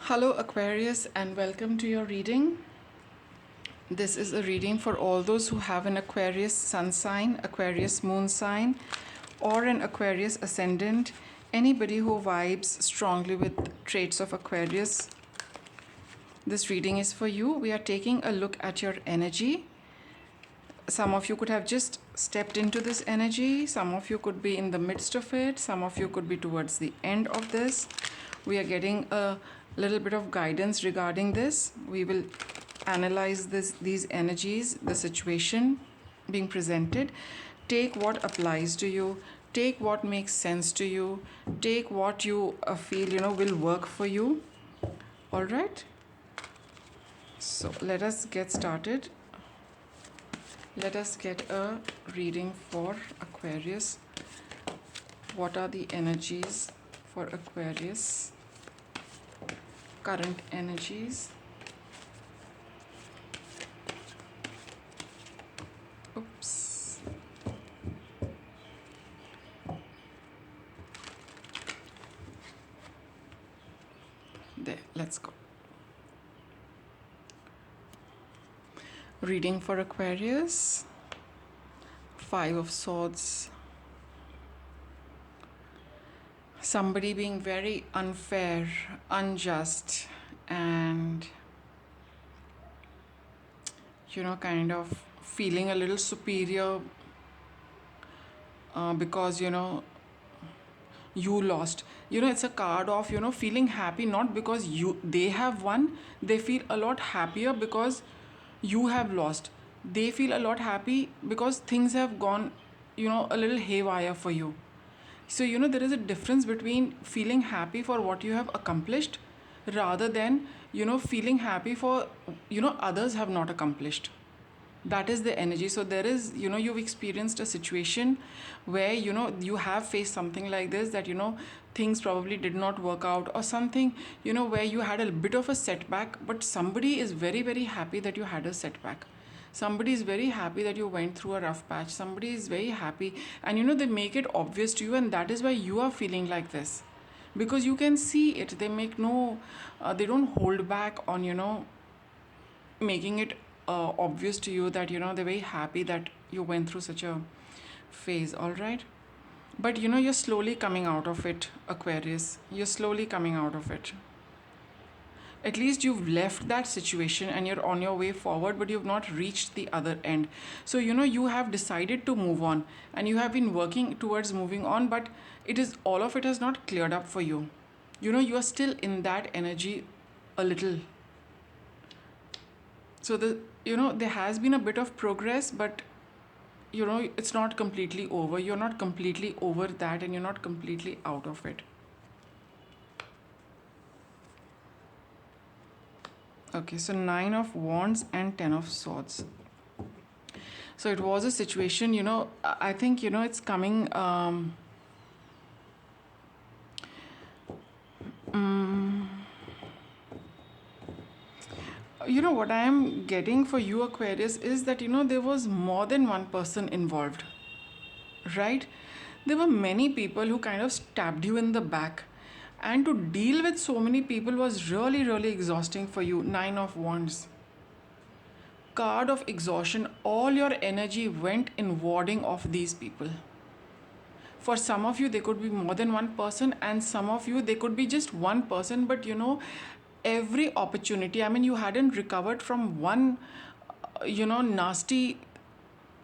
Hello, Aquarius, and welcome to your reading. This is a reading for all those who have an Aquarius sun sign, Aquarius moon sign, or an Aquarius ascendant. Anybody who vibes strongly with traits of Aquarius, this reading is for you. We are taking a look at your energy. Some of you could have just stepped into this energy. Some of you could be in the midst of it. Some of you could be towards the end of this. We are getting a little bit of guidance regarding this. We will analyze these energies, the situation being presented. Take what applies to you. Take what makes sense to you. Take what you feel will work for you. All right. So let us get started. Let us get a reading for Aquarius. What are the energies for Aquarius? Current energies. Oops. There, let's go. Reading for Aquarius. 5 of Swords. Somebody being very unfair, unjust, and kind of feeling a little superior because you lost. It's a card of feeling happy, not because they have won. They feel a lot happier because you have lost. They feel a lot happy because things have gone a little haywire for you. So there is a difference between feeling happy for what you have accomplished rather than feeling happy for others have not accomplished. That is the energy. So there is you've experienced a situation where you have faced something like this, that things probably did not work out, or something where you had a bit of a setback, but somebody is very, very happy that you had a setback. Somebody is very happy that you went through a rough patch. Somebody is very happy, and they make it obvious to you, and that is why you are feeling like this, because you can see it. They make no they don't hold back on making it obvious to you that they're very happy that you went through such a phase. All right, but you're slowly coming out of it, Aquarius. You're slowly coming out of it. At least you've left that situation and you're on your way forward, but you've not reached the other end. So you have decided to move on, and you have been working towards moving on, but all of it has not cleared up for you. You are still in that energy a little. So there has been a bit of progress, but it's not completely over. You're not completely over that, and you're not completely out of it. Okay, so 9 of Wands and 10 of Swords. So it was a situation, I think it's coming what I am getting for you, Aquarius, is that there was more than one person involved, right? There were many people who kind of stabbed you in the back, and to deal with so many people was really, really exhausting for you. 9 of Wands, card of exhaustion. All your energy went in warding off these people. For some of you, they could be more than one person, and some of you, they could be just one person, but every opportunity, I mean, you hadn't recovered from one nasty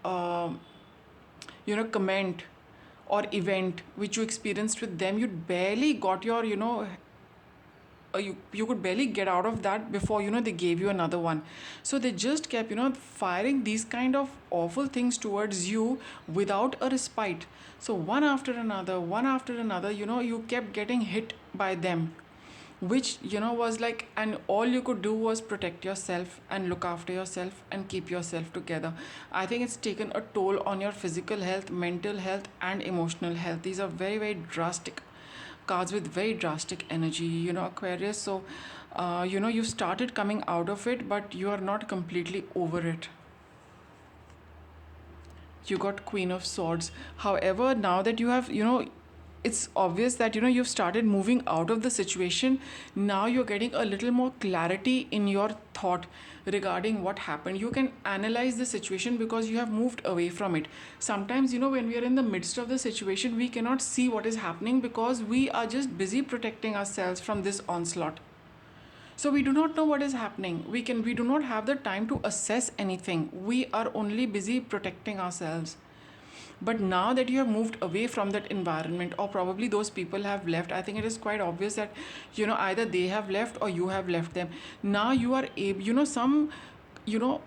comment or event which you experienced with them. You barely got your you could barely get out of that before they gave you another one. So they just kept firing these kind of awful things towards you without a respite. So one after another, you kept getting hit by them, which was like, and all you could do was protect yourself and look after yourself and keep yourself together. I think it's taken a toll on your physical health, mental health, and emotional health. These are very, very drastic cards with very drastic energy, Aquarius. So you started coming out of it, but you are not completely over it. You got Queen of Swords. However, now that you have it's obvious that you've started moving out of the situation. Now you're getting a little more clarity in your thought regarding what happened. You can analyze the situation because you have moved away from it. Sometimes, when we are in the midst of the situation, we cannot see what is happening because we are just busy protecting ourselves from this onslaught. So we do not know what is happening. We do not have the time to assess anything. We are only busy protecting ourselves. But now that you have moved away from that environment, or probably those people have left, I think it is quite obvious that either they have left or you have left them. Now you are able, some you know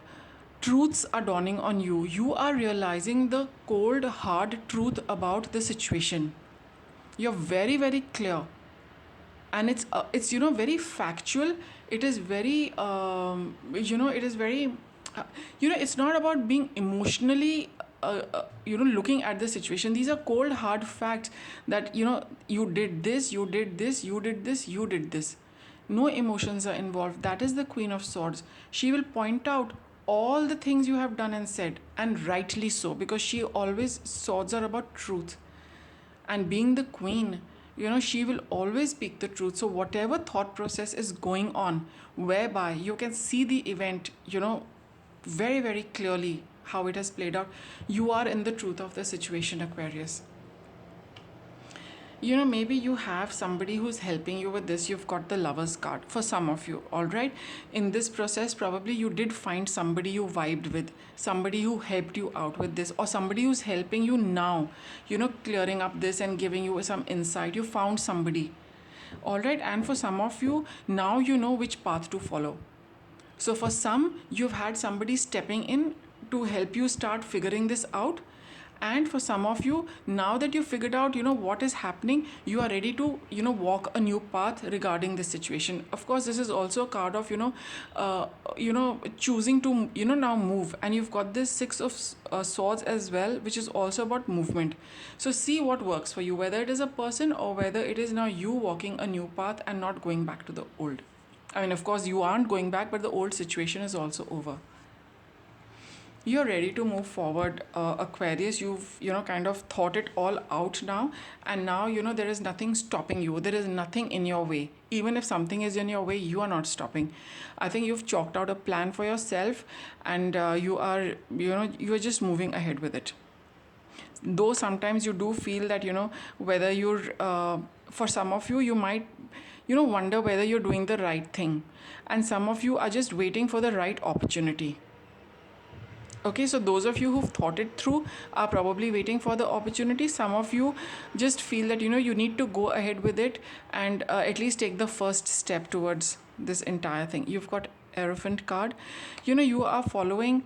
truths are dawning on you. You are realizing the cold hard truth about the situation. You're very very clear, and it's very factual. It is very it is very it's not about being emotionally looking at the situation. These are cold hard facts that you did this, you did this, you did this, you did this. No emotions are involved. That is the Queen of Swords. She will point out all the things you have done and said, and rightly so, because she always, swords are about truth. And being the queen, she will always speak the truth. So whatever thought process is going on, whereby you can see the event very very clearly how it has played out, you are in the truth of the situation, Aquarius. Maybe you have somebody who's helping you with this. You've got the Lovers card for some of you, all right? In this process, probably you did find somebody you vibed with, somebody who helped you out with this, or somebody who's helping you now, clearing up this and giving you some insight. You found somebody, all right? And for some of you, now you know which path to follow. So for some, you've had somebody stepping in to help you start figuring this out. And for some of you, now that you figured out what is happening, you are ready to walk a new path regarding this situation. Of course, this is also a card of choosing to now move. And you've got this Six of Swords as well, which is also about movement. So see what works for you, whether it is a person or whether it is now you walking a new path and not going back to the old. I mean, of course you aren't going back, but the old situation is also over. You're ready to move forward, Aquarius. You've kind of thought it all out now, and now there is nothing stopping you. There is nothing in your way. Even if something is in your way, you are not stopping. I think you've chalked out a plan for yourself, and you are just moving ahead with it. Though sometimes you do feel that whether you're for some of you, you might wonder whether you're doing the right thing, and some of you are just waiting for the right opportunity. Okay, so those of you who've thought it through are probably waiting for the opportunity. Some of you just feel that you need to go ahead with it and at least take the first step towards this entire thing. You've got Hierophant card. You are following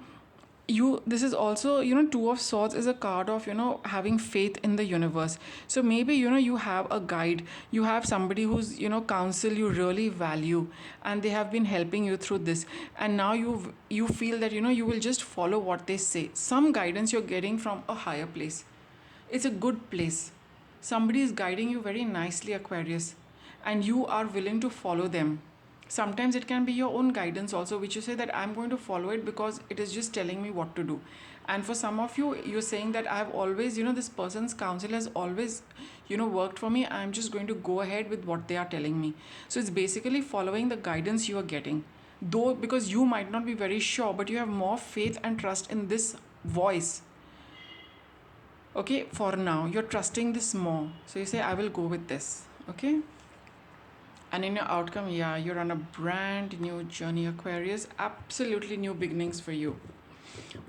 this is also Two of Swords is a card of having faith in the universe. So maybe you have a guide, you have somebody who's counsel you really value, and they have been helping you through this, and now you feel that you will just follow what they say. Some guidance you're getting from a higher place. It's a good place. Somebody is guiding you very nicely, Aquarius, and you are willing to follow them. Sometimes it can be your own guidance also, which you say that I'm going to follow it because it is just telling me what to do. And for some of you, you're saying that I've always this person's counsel has always worked for me. I'm just going to go ahead with what they are telling me. So it's basically following the guidance you are getting, though, because you might not be very sure, but you have more faith and trust in this voice. Okay, for now you're trusting this more, so you say I will go with this. Okay. And in your outcome, yeah, you're on a brand new journey, Aquarius. Absolutely new beginnings for you,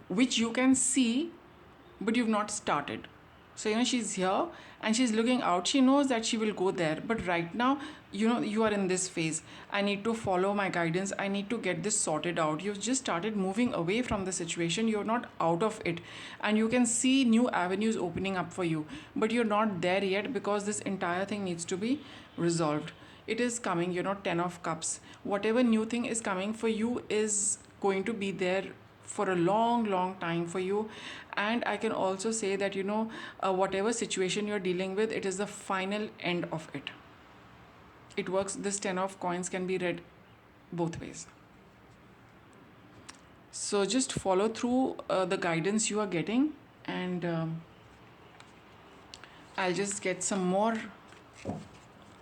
which you can see, but you've not started. So, she's here and she's looking out. She knows that she will go there. But right now, you are in this phase. I need to follow my guidance. I need to get this sorted out. You've just started moving away from the situation. You're not out of it. And you can see new avenues opening up for you. But you're not there yet because this entire thing needs to be resolved. It is coming, 10 of Cups. Whatever new thing is coming for you is going to be there for a long, long time for you. And I can also say that, whatever situation you're dealing with, it is the final end of it. It works. This 10 of Coins can be read both ways. So just follow through the guidance you are getting, and I'll just get some more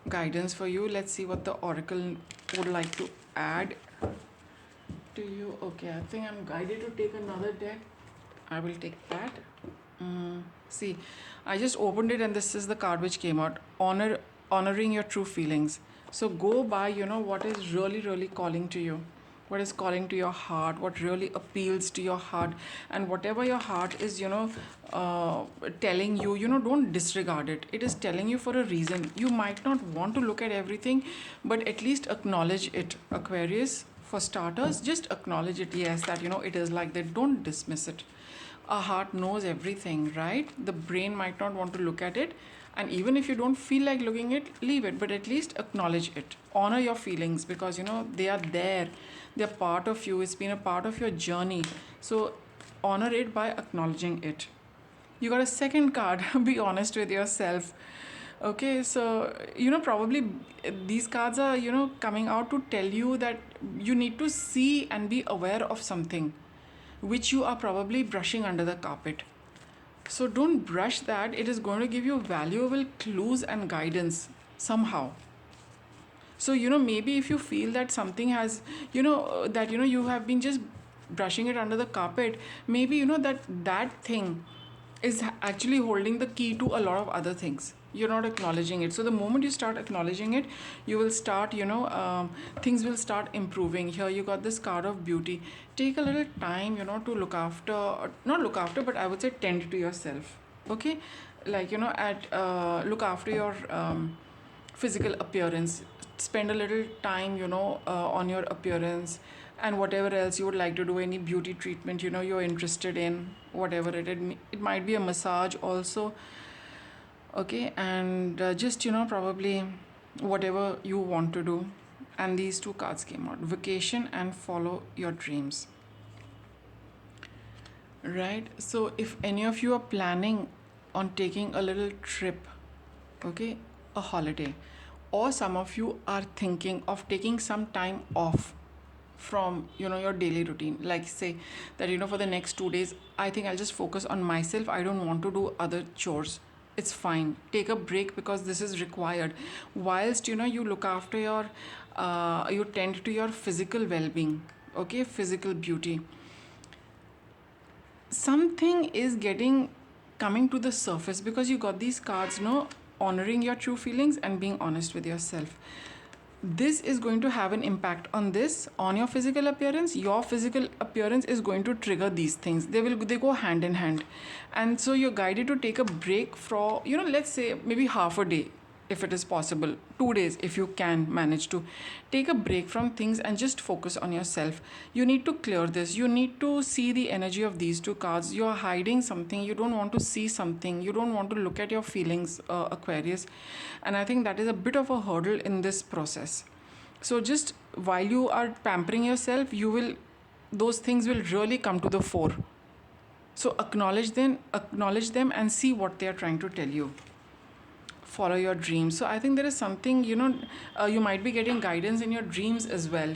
guidance for you. Let's see what the oracle would like to add to you. Okay, I think I'm guided to take another deck. I will take that. See, I just opened it and this is the card which came out. Honoring your true feelings. So go by, what is really, really calling to you. What is calling to your heart, what really appeals to your heart, and whatever your heart is, telling you, don't disregard it. It is telling you for a reason. You might not want to look at everything, but at least acknowledge it, Aquarius. For starters, just acknowledge it, yes, that, it is like that. Don't dismiss it. Our heart knows everything, right? The brain might not want to look at it, and even if you don't feel like looking at it, leave it, but at least acknowledge it. Honor your feelings, because they are there. They're part of you. It's been a part of your journey. So honor it by acknowledging it. You got a second card. Be honest with yourself. Okay, so probably these cards are coming out to tell you that you need to see and be aware of something which you are probably brushing under the carpet. So don't brush that. It is going to give you valuable clues and guidance somehow. So maybe if you feel that something has that you have been just brushing it under the carpet, maybe that thing is actually holding the key to a lot of other things. You're not acknowledging it. So the moment you start acknowledging it, you will start things will start improving. Here you got this card of beauty. Take a little time to look after, not look after, but I would say tend to yourself. Okay, like look after your physical appearance. Spend a little time on your appearance, and whatever else you would like to do, any beauty treatment you're interested in, whatever it might be a massage also. Okay, and just probably whatever you want to do. And these two cards came out: vacation and follow your dreams. Right, so if any of you are planning on taking a little trip, okay, a holiday, or some of you are thinking of taking some time off from your daily routine, like say that for the next 2 days, I think I'll just focus on myself. I don't want to do other chores. It's fine. Take a break, because this is required. Whilst you look after your you tend to your physical well-being, okay, physical beauty, something is coming to the surface, because you got these cards, honoring your true feelings and being honest with yourself. This is going to have an impact on your physical appearance. Your physical appearance is going to trigger these things. They go hand in hand. And so you're guided to take a break for let's say maybe half a day, if it is possible, 2 days, if you can manage to take a break from things and just focus on yourself. You need to clear this. You need to see the energy of these two cards. You're hiding something. You don't want to see something. You don't want to look at your feelings, Aquarius. And I think that is a bit of a hurdle in this process. So just while you are pampering yourself, those things will really come to the fore. So acknowledge them and see what they are trying to tell you. Follow your dreams. So I think there is something, you might be getting guidance in your dreams as well,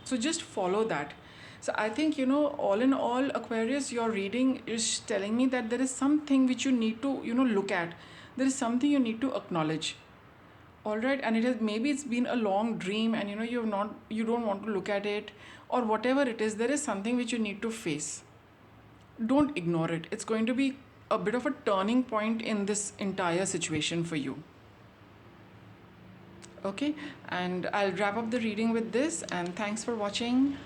so just follow that. So I think, all in all, Aquarius, your reading is telling me that there is something which you need to look at. There is something you need to acknowledge. All right, and maybe it's been a long dream, and you don't want to look at it, or whatever it is. There is something which you need to face. Don't ignore it. It's going to be a bit of a turning point in this entire situation for you. Okay, and I'll wrap up the reading with this, and thanks for watching.